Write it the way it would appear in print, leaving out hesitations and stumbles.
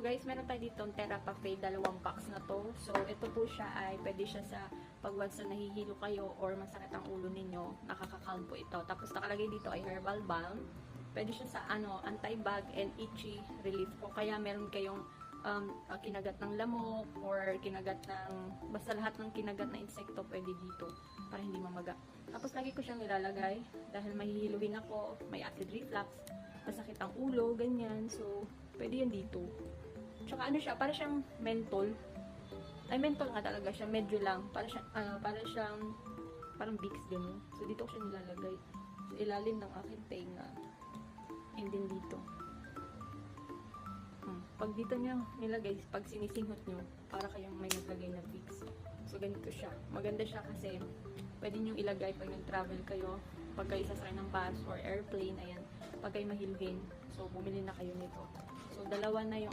guys, meron tayo dito Therapafade, 2 packs na to. So ito po siya ay pwede siya sa pag once na nahihilo kayo or masakit ang ulo ninyo, nakaka-calm po ito. Tapos nakalagay dito ay herbal balm. Pwede siya sa anti-bug and itchy relief po. Kaya meron kayong kinagat ng lamok or kinagat ng basta lahat ng kinagat na insekto pwede dito para hindi mamaga. Tapos lagi ko siyang nilalagay dahil mahihiluin ako, may acid reflux, masakit ang ulo, ganyan. So pwede yan dito. Tsaka ano siya, para siyang mentol. Ay, mentol nga talaga siya, medyo lang. Para siyang parang Vicks gano'n. So dito ko siya nilalagay. So ilalim ng aking tenga. And then dito. Pag dito nyo nilagay, pag sinisinghot nyo, para kayong may naglagay na Vicks. So ganito siya. Maganda siya kasi pwede nyo ilagay pag nag-travel kayo. Pag kayo sasakay ng bus or airplane, ayan. Pag kayo mahiluhin, so bumili na kayo nito. So dalawa na yung